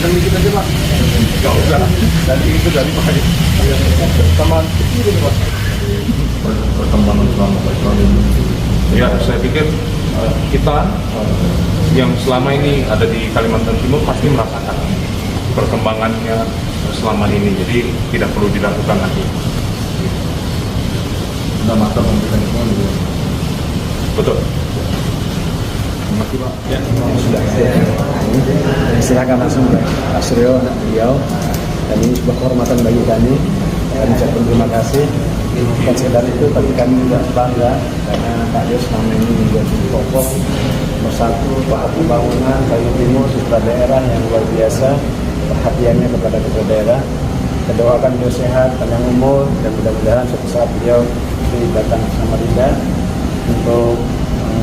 sedikit aja Pak. Nggak usah. Dari itu dari Pak. Perkembangan kecil ini Pak. Perkembangan selama Pak ini. Ya, saya pikir kita yang selama ini ada di Kalimantan Timur pasti merasakan perkembangannya selama ini. Jadi tidak perlu dilakukan lagi. Sudah matang memberikan itu. Betul. Terima kasih Pak. Ya, sudah. Silakan langsung Pak Suryo, anak beliau. Dan ini sebuah kehormatan bagi kami. Kami ucapkan terima kasih. Bukan sekedar itu, tapi kami juga bangga karena Pak Yos selama ini menjadi tokoh nomor satu, tokoh pembangunan Bali Timur, sebuah daerah yang luar biasa perhatiannya kepada daerah. Kita doakan beliau sehat, panjang umur, dan mudah-mudahan suatu saat beliau datang ke Samarinda untuk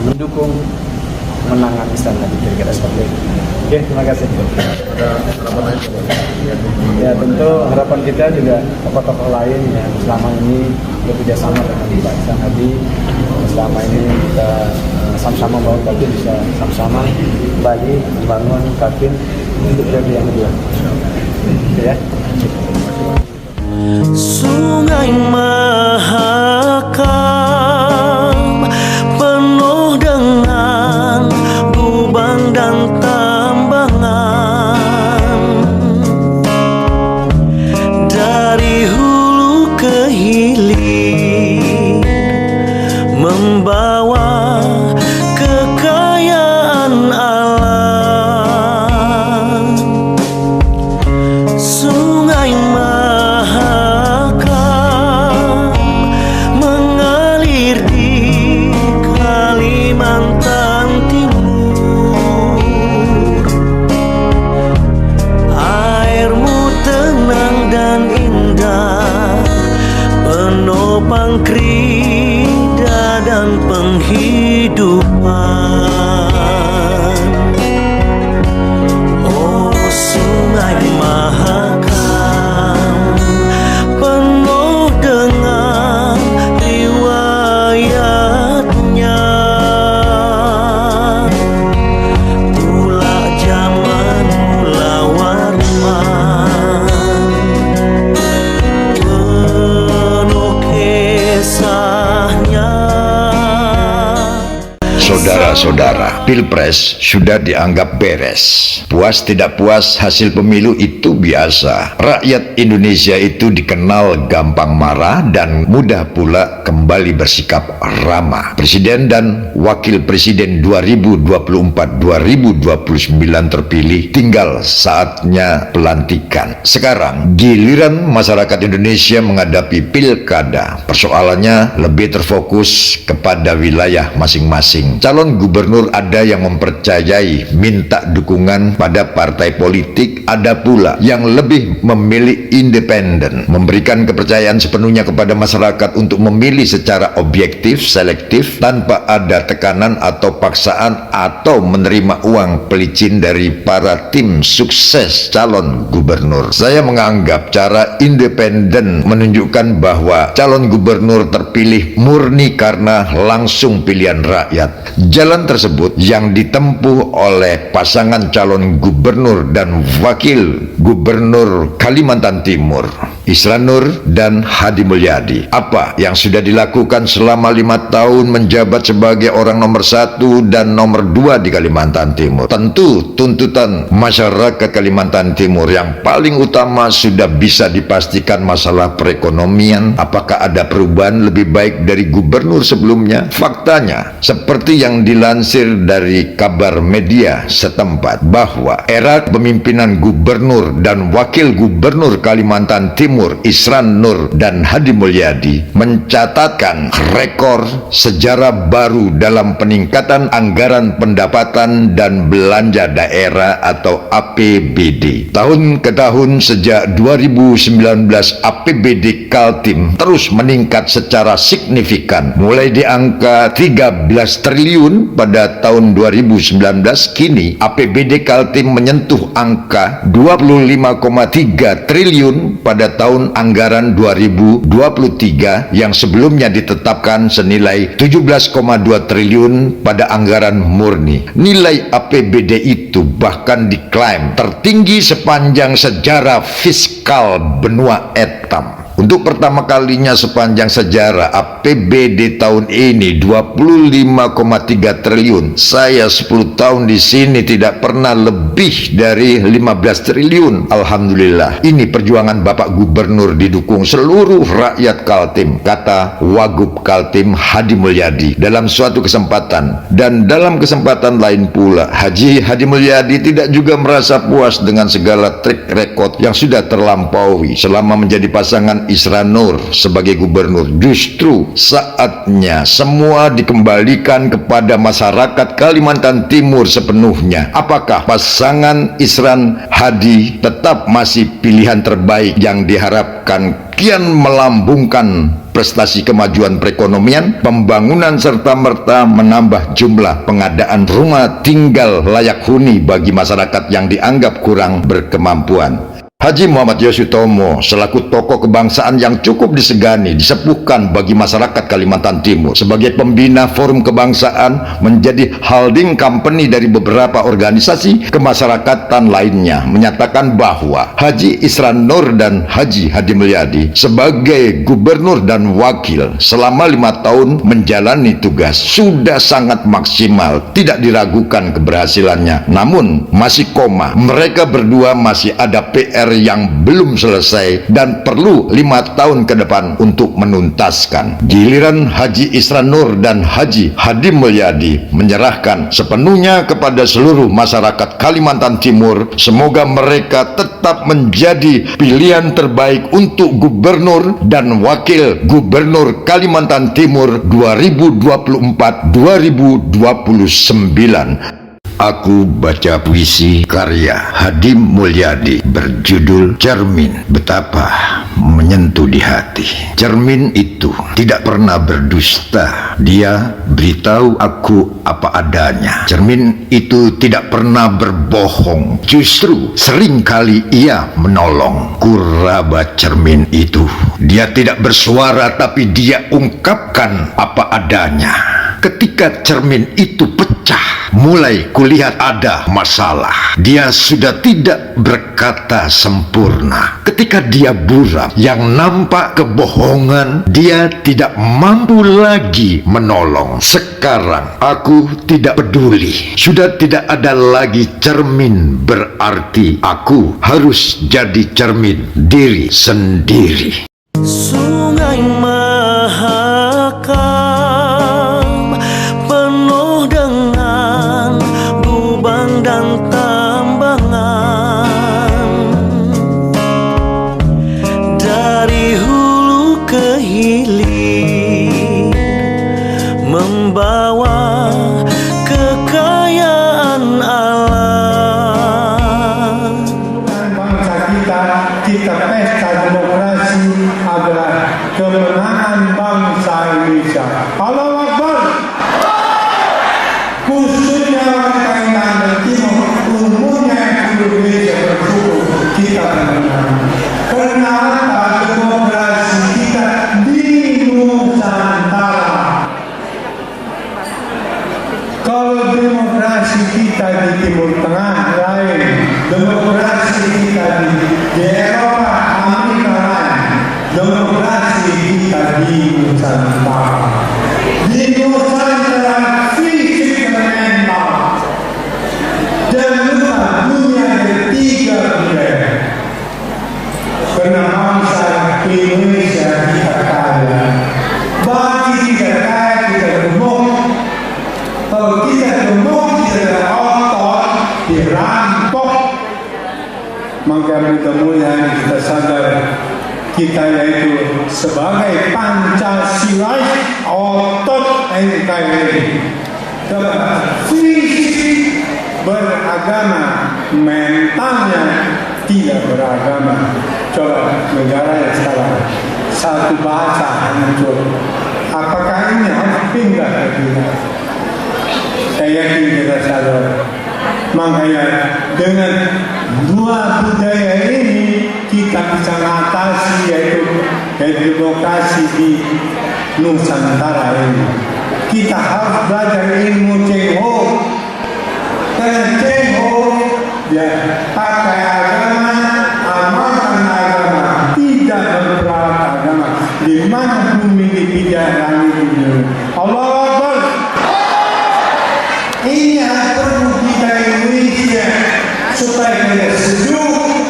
mendukung menangan istana di kira-kira seperti itu. Oke, terima kasih. Ya, tentu harapan kita juga tokoh-tokoh lain yang selama ini bekerja sama dengan Pak Ihsan Hadi. Selama ini kita sama-sama membangun Kaltim, bisa sama-sama kembali membangun Kaltim untuk periode yang kedua. Oke ya. Sungai Mahakam penuh dengan lubang dan tambangan, dari hulu ke hilir membawa kekayaan alam. Sungai Mahakam mengalir di Kalimantan Timur. Airmu tenang dan indah, penopang krida dan penghidupan. Oh, Sungai Mahakam penuh dengan riwayatnya. Mula zaman, mula warman, penuh kisahnya. Saudara-saudara, Pilpres sudah dianggap beres. Puas tidak puas hasil pemilu itu biasa. Rakyat Indonesia itu dikenal gampang marah dan mudah pula kembali bersikap ramah. Presiden dan Wakil Presiden 2024-2029 terpilih, tinggal saatnya pelantikan. Sekarang giliran masyarakat Indonesia menghadapi pilkada. Persoalannya lebih terfokus kepada wilayah masing-masing. Calon gubernur ada yang mempercayai minta dukungan pada partai politik, ada pula yang lebih memilih independen, memberikan kepercayaan sepenuhnya kepada masyarakat untuk memilih secara objektif, selektif, tanpa ada tekanan atau paksaan atau menerima uang pelicin dari para tim sukses calon gubernur. Saya menganggap cara independen menunjukkan bahwa calon gubernur terpilih murni karena langsung pilihan rakyat. Jalan tersebut yang ditempuh oleh pasangan calon gubernur dan wakil gubernur Kalimantan Timur, Isran Nur dan Hadi Mulyadi. Apa yang sudah dilakukan selama 5 tahun menjabat sebagai orang nomor 1 dan nomor 2 di Kalimantan Timur? Tentu tuntutan masyarakat Kalimantan Timur yang paling utama sudah bisa dipastikan masalah perekonomian. Apakah ada perubahan lebih baik dari gubernur sebelumnya? Faktanya, seperti yang dilansir dari kabar media setempat, bahwa era kepemimpinan gubernur dan wakil gubernur Kalimantan Timur Isran Nur dan Hadi Mulyadi mencatatkan rekor sejarah baru dalam peningkatan anggaran pendapatan dan belanja daerah atau APBD. Tahun ke tahun sejak 2019 APBD Kaltim terus meningkat secara signifikan, mulai di angka 13 triliun pada tahun 2019 kini APBD Kaltim menyentuh angka 25,3 triliun pada tahun anggaran 2023 yang sebelumnya ditetapkan senilai 17,2 triliun pada anggaran murni. Nilai APBD itu bahkan diklaim tertinggi sepanjang sejarah fiskal benua Etam. Untuk pertama kalinya sepanjang sejarah APBD tahun ini 25,3 triliun. Saya 10 tahun di sini tidak pernah lebih dari 15 triliun. Alhamdulillah. Ini perjuangan Bapak Gubernur didukung seluruh rakyat Kaltim, kata Wagub Kaltim Hadi Mulyadi dalam suatu kesempatan. Dan dalam kesempatan lain pula, Haji Hadi Mulyadi tidak juga merasa puas dengan segala trik rekod yang sudah terlampaui selama menjadi pasangan Isra Nur sebagai gubernur. Justru saatnya semua dikembalikan kepada masyarakat Kalimantan Timur sepenuhnya. Apakah pasangan Isran Hadi tetap masih pilihan terbaik yang diharapkan kian melambungkan prestasi kemajuan perekonomian, pembangunan serta-merta menambah jumlah pengadaan rumah tinggal layak huni bagi masyarakat yang dianggap kurang berkemampuan? Haji Muhammad Yosutomo selaku tokoh kebangsaan yang cukup disegani, disepuhkan bagi masyarakat Kalimantan Timur sebagai pembina forum kebangsaan, menjadi holding company dari beberapa organisasi kemasyarakatan lainnya, menyatakan bahwa Haji Isra Nur dan Haji Hadi Mulyadi sebagai gubernur dan wakil selama 5 tahun menjalani tugas sudah sangat maksimal, tidak diragukan keberhasilannya. Namun masih koma, mereka berdua masih ada PR yang belum selesai dan perlu 5 tahun ke depan untuk menuntaskan. Giliran Haji Isra Nur dan Haji Hadi Mulyadi menyerahkan sepenuhnya kepada seluruh masyarakat Kalimantan Timur. Semoga mereka tetap menjadi pilihan terbaik untuk gubernur dan wakil gubernur Kalimantan Timur 2024-2029. Aku baca puisi karya Hadi Mulyadi berjudul Cermin, betapa menyentuh di hati. Cermin itu tidak pernah berdusta. Dia beritahu aku apa adanya. Cermin itu tidak pernah berbohong. Justru seringkali ia menolong. Kuraba cermin itu. Dia tidak bersuara, tapi dia ungkapkan apa adanya. Ketika cermin itu pecah, mulai kulihat ada masalah. Dia sudah tidak berkata sempurna. Ketika dia buram, yang nampak kebohongan, dia tidak mampu lagi menolong. Sekarang aku tidak peduli. Sudah tidak ada lagi cermin, berarti aku harus jadi cermin diri sendiri. Sungai Mahakam penuh dengan lubang dan tambangan, dari hulu ke hilir membawa kekayaan alam. Bangsa kita pesta demokrasi adalah kemenangan bangsa Indonesia. Allahu Akbar. Khususnya Kalimantan Timur, umumnya Indonesia bersyukur kita menang. Karena demokrasi kita di Nusantara. Kalau demokrasi kita di Timur Tengah lain, demokrasi kita di Eropa, Amerika lain, demokrasi kita di Nusantara. Di Nusantara fisik dan mental, dan dunia ketiga budaya. Karena bangsa Indonesia kita kaya, bagi kita kaya kita gemuk. Kalau kita gemuk, kita otot, dirampok. Maka mudah-mudahan kita sadar kita yaitu sebagai Pancasilais, otot NKRI, fisik beragama, mentalnya tidak beragama. Coba negara yang sekarang satu bahasa hancur. Apakah ini harus pindah ke kita? saya yakin kita sadar. Makanya dengan dua budaya ini kita bisa mengatasi yaitu demokrasi di Nusantara ini. Kita harus belajar ilmu Cheng Ho. Karena Cheng Ho ya pakai agama, amalkan agama, tidak berperan agama. Di mana bumi dipijak langit ini. Allahu Akbar. Ini yang perlu kita Indonesia supaya kita sejuk.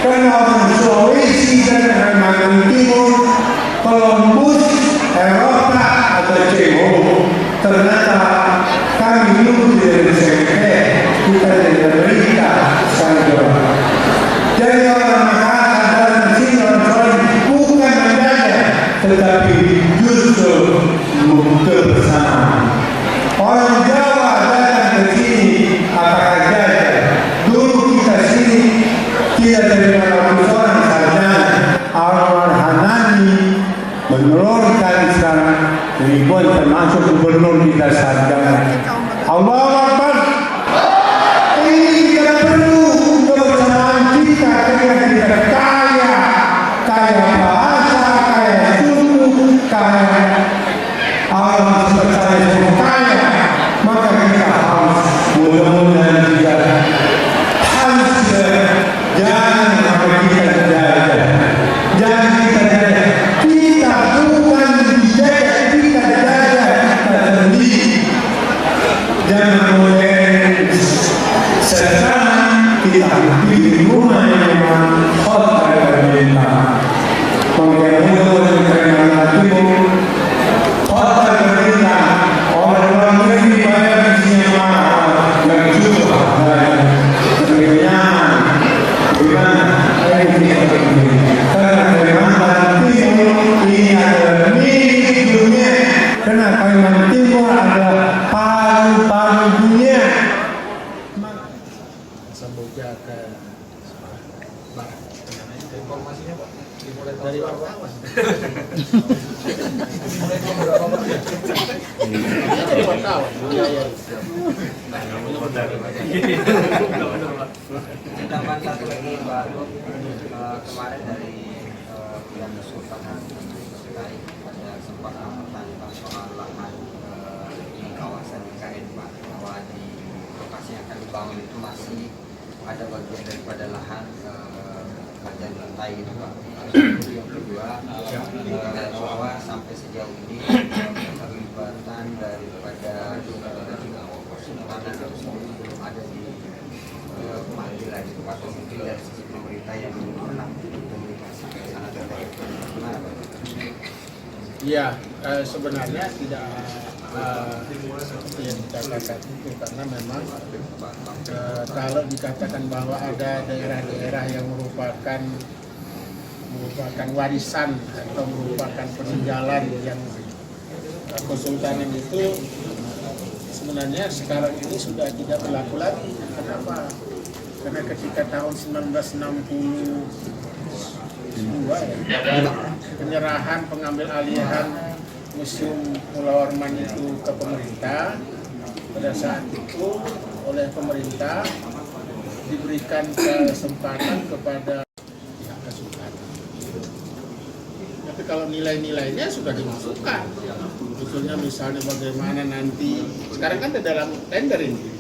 Karena orang Sulawesi dan Kalimantan Timur, Columbus, Eropa atau Cheng Ho, ternyata kami dulu tidak sekte, kita tidak berita saja. Jadi orang Makassar dan sini orang bukan menjajah, tetapi justru kebersamaan. Orang Jawa datang ke sini apakah jajah? Dulu kita sini tidak terima orang sarjana. Orang Hanani menelurkan sekarang ribuan termasuk gubernur kita sarjana. Allahu Akbar. Ini kita perlu kebersamaan kita karena kita kaya bahasa, kaya suku, kaya alam seperti semua kaya. Maka kita harus mudah-mudahan juga harus jangan sampai kita jajah. Jangan kita jajah. Kita bukan dijajah, kita jajah kita sendiri. Jangan boleh sekarang kita bikin rumah yang memang hotel pemerintah. Mengenai Kalimantan Timur, hotel pemerintah, orang-orang negeri bayar di sini mahal dan juga nyaman. Bagaimana? Karena Kalimantan Timur ini adalah milik dunia. Karena Kalimantan Timur adalah paru-paru dunia. Samboja ke barat. Informasinya Pak dimulai dari awal. Jadi wartawan. Tambahan satu lagi Pak Duk, kemarin dari Bulan Sultan terkait ada sempat mempertanyakan soal lahan di kawasan IKN Pak, bahwa di lokasi yang akan dibangun itu masih ada bagian daripada lahan bagian lantai itu Pak. Yang kedua bahwa sampai sejauh ini keterlibatan daripada belum ada di pemanggilan itu atau mungkin dari sisi pemerintah yang belum pernah komunikasi ke sana terkait gimana Pak? Iya, sebenarnya tidak seperti yang dikatakan itu karena memang kalau dikatakan bahwa ada daerah-daerah yang merupakan warisan atau merupakan peninggalan yang kesultanan itu sebenarnya sekarang ini sudah tidak berlaku lagi. Kenapa? Karena ketika tahun 1962 penyerahan pengambil alihan Museum Pulau Orman itu ke pemerintah, pada saat itu oleh pemerintah diberikan kesempatan kepada pihak kesultanan. Tapi kalau nilai-nilainya sudah dimasukkan, sebetulnya misalnya bagaimana nanti sekarang kan di dalam tender ini.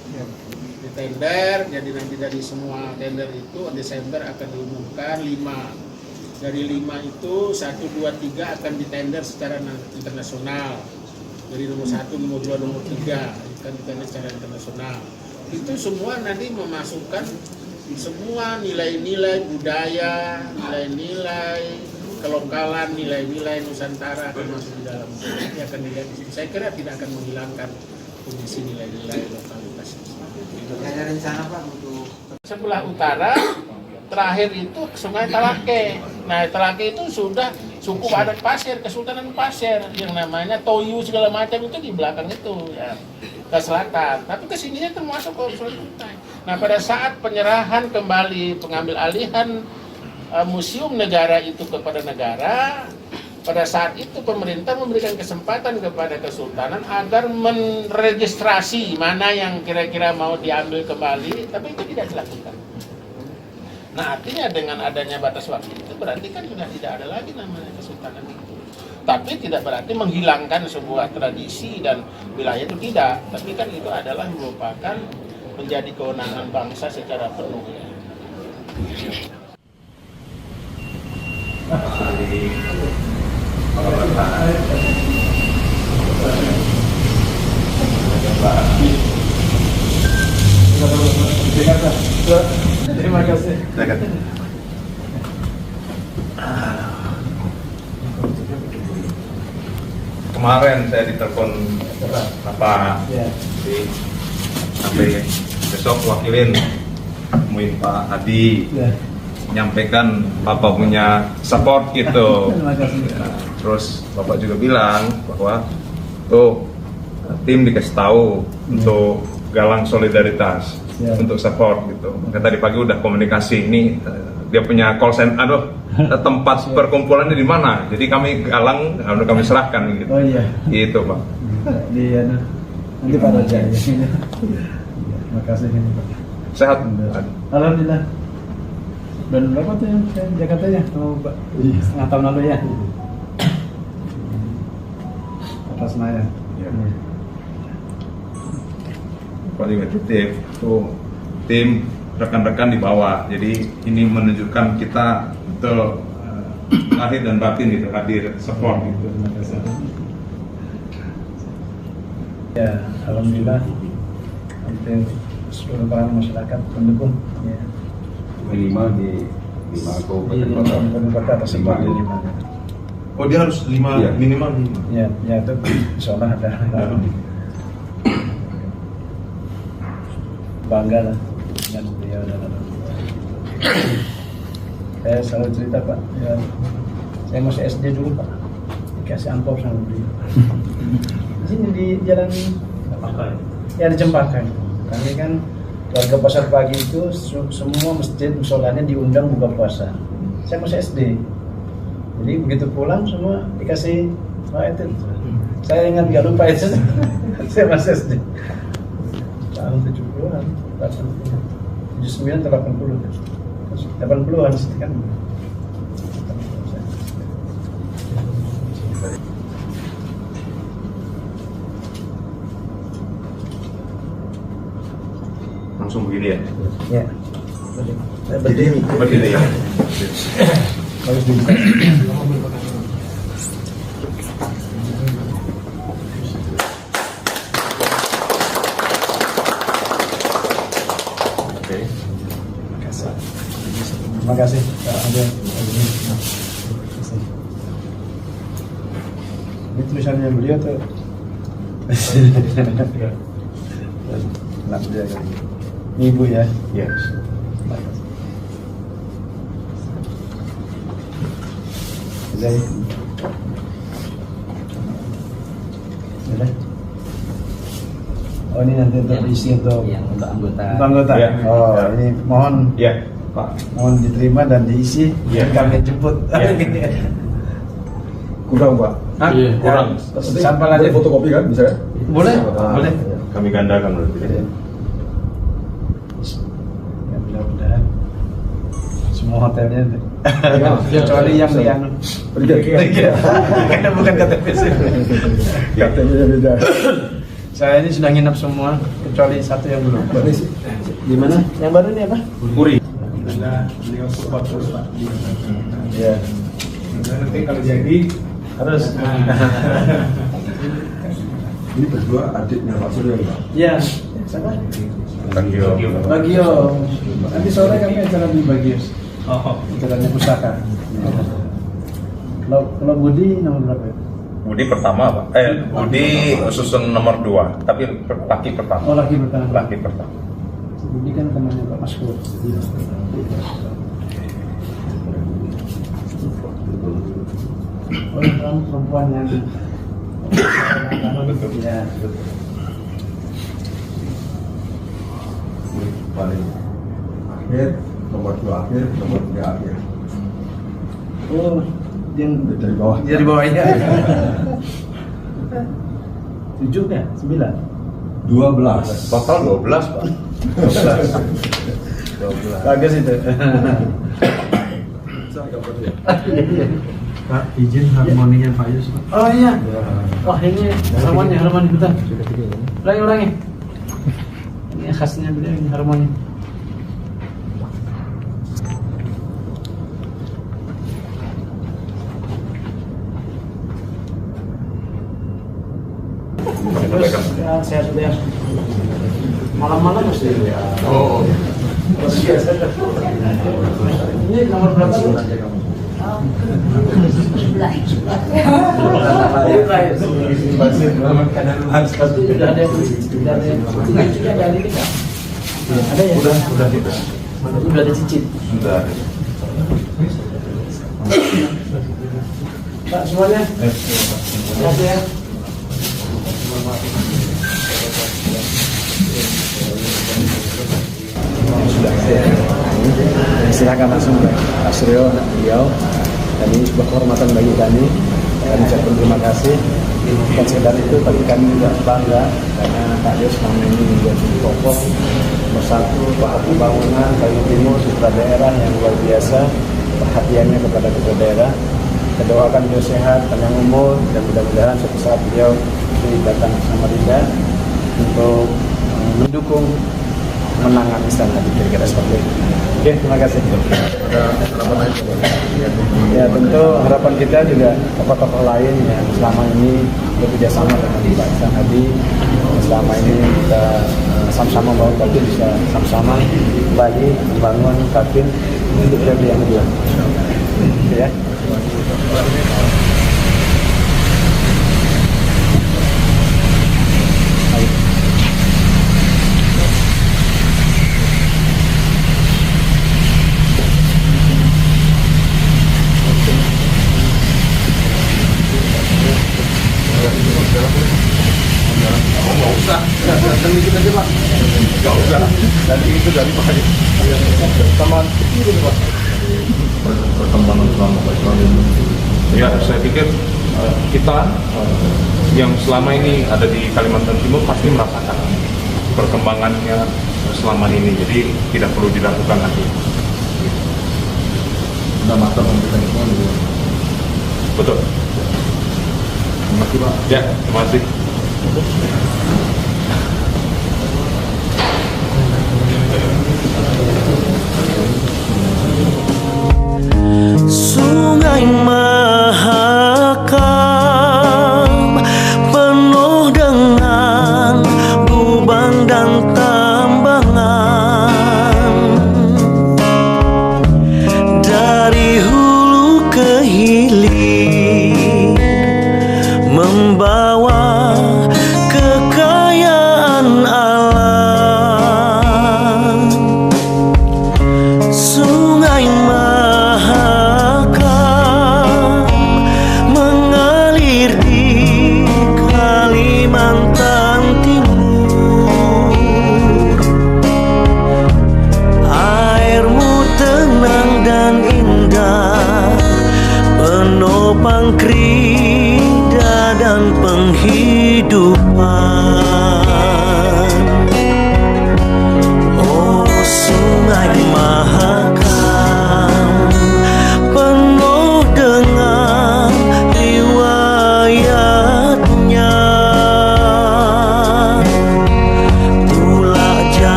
Di tender, jadi nanti dari semua tender itu Desember akan diumumkan 5. Dari 5 itu 1, 2, 3 akan ditender secara internasional. Dari nomor 1, nomor 2, nomor 3 akan ditender secara internasional. Itu semua nanti memasukkan semua nilai-nilai budaya, nilai-nilai kelokalan, nilai-nilai Nusantara akan masuk di dalam. Ini akan dilihat. Saya kira tidak akan menghilangkan fungsi nilai-nilai lokalitas. Ada rencana Pak untuk Sebelah utara terakhir itu Sungai Talake. Nah, Talake itu sudah suku adat Pasir, Kesultanan Pasir yang namanya Toyu segala macam itu di belakang itu ya, ke selatan. Tapi kesininya termasuk ke selatan. Nah, pada saat penyerahan kembali pengambil alihan museum negara itu kepada negara, pada saat itu pemerintah memberikan kesempatan kepada Kesultanan agar meregistrasi mana yang kira-kira mau diambil kembali, tapi itu tidak dilakukan. Nah, artinya dengan adanya batas waktu itu berarti kan sudah tidak ada lagi namanya Kesultanan itu. Tapi tidak berarti menghilangkan sebuah tradisi dan wilayah itu, tidak. Tapi kan itu adalah merupakan menjadi kewenangan bangsa secara penuh ya. Terima kasih. Kemarin saya ditelepon Bapak, sampai besok wakilin temuin Pak Hadi, menyampaikan Bapak punya support gitu. Nah, terus Bapak juga bilang bahwa tuh tim dikasih tahu untuk galang solidaritas, untuk support gitu. Maka tadi pagi udah komunikasi, ini dia punya call center, tempat perkumpulannya di mana, jadi kami galang, kami serahkan gitu. Oh iya. Gitu Pak. Nanti Pak Raja. Terima kasih Pak. Sehat. Alhamdulillah. Dan berapa tuh yang ke Jakarta ya? Pak? Setengah tahun lalu ya. Atas Naya. Ya. Pak juga titip tuh tim rekan-rekan di bawah. Jadi ini menunjukkan kita betul lahir dan batin gitu, hadir support gitu. Terima kasih. Ya, alhamdulillah hampir seluruh para masyarakat pendukung ya. Minimal di 5 kabupaten kota tersebut di 5. Oh, dia harus 5 Iya. minimal 5. Ya, itu insyaallah ada. Bangga lah dengan beliau dan saya selalu cerita Pak, ya, saya masih SD dulu Pak, dikasih amplop sama beliau. Di sini di jalan ya di Cempaka. Kami kan warga Pasar Pagi itu semua masjid musolanya diundang buka puasa. Saya masih SD, jadi begitu pulang semua dikasih itu. Saya ingat nggak lupa itu. Saya masih SD. Tahun 70-an, 79 atau 80-an kan. Langsung begini ya. Ya. Berdiri. Berdiri ya. Harus bisa. Terima kasih Pak Ade. Ini tulisannya beliau tuh. Enak dia kan. Ini Ibu ya. Yes. Jadi. Sudah. Oh ini nanti untuk isi untuk anggota. untuk anggota. Ya. Oh ini mohon Ya, Pak. mohon diterima dan diisi. Ya. Kami jemput. Ya. kurang Pak. Hah? Kurang. Sampel aja. Boleh fotokopi kan bisa kan? Boleh. Ah, Boleh. ya. Kami gandakan berarti. Ya, mudah-mudahan semua hotelnya kecuali yang di anu. Karena bukan KTP sih. Katanya beda. Saya ini sudah nginap semua kecuali satu yang belum. Di mana? Yang baru ini apa? Puri. Alhamdulillah beliau support terus Pak. Ya. Nanti kalau jadi harus. Ini berdua adiknya Pak Suryo Pak. Ya. Siapa? Bagio. Bagio. Nanti sore kami acara di Bagio. Acaranya pusaka. Kalau Budi nomor berapa? Ya? Budi pertama Pak. Budi susun nomor 2, tapi laki pertama. Oh laki pertama. Laki pertama. Budi kan temannya Pak Maskur. Oh yang perempuan yang ya. Paling akhir, nomor 2 akhir, nomor 3 akhir. Oh yang Dari bawah. dari bawahnya. 7 ya? 9? 12. Total 12, Pak. 12. Bagus itu. Pak, izin harmoninya Pak Yus. Oh iya. Oh ini harmoni betul. Ulangi. Ini khasnya beliau ini harmoni. Terus saya sudah malam-malam mesti. Oh, Ini nomor berapa sih? Sudah ada ini kan? Ada ya? Udah ada cicit. sudah. Pak semuanya. Terima kasih ya. Silakan langsung Pak Suryo, anak beliau. Dan ini sebuah kehormatan bagi kami. Kami ucapkan terima kasih. Bukan sekedar itu, tapi kami juga bangga karena Pak Yus selama ini menjadi tokoh bersatu Pak Pembangunan Kayu Timur, putra daerah yang luar biasa perhatiannya kepada putra daerah. Kita doakan beliau sehat, panjang umur, dan mudah-mudahan suatu saat beliau datang ke Samarinda untuk mendukung menangan istana di kira-kira seperti itu. Oke, terima kasih. Ya tentu harapan kita juga tokoh-tokoh lain yang selama ini bekerja sama dengan Pak Ihsan Hadi, selama ini kita sama-sama membangun Kaltim, bisa sama-sama kembali membangun Kaltim untuk yang kedua. Ya. Nggak usah. Nanti itu dari Pak. Teman itu Pak. Perkembangan selama Pak Ismail. Ya, saya pikir kita yang selama ini ada di Kalimantan Timur pasti merasakan perkembangannya selama ini. Jadi tidak perlu dilakukan lagi. Sudah matang memberikan semua gitu. Betul. Terima kasih Pak. Ya, terima kasih. Sungai Mahakam penuh dengan lubang dan tambangan. Dari hulu ke hilir membawa kekayaan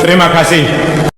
Terima kasih.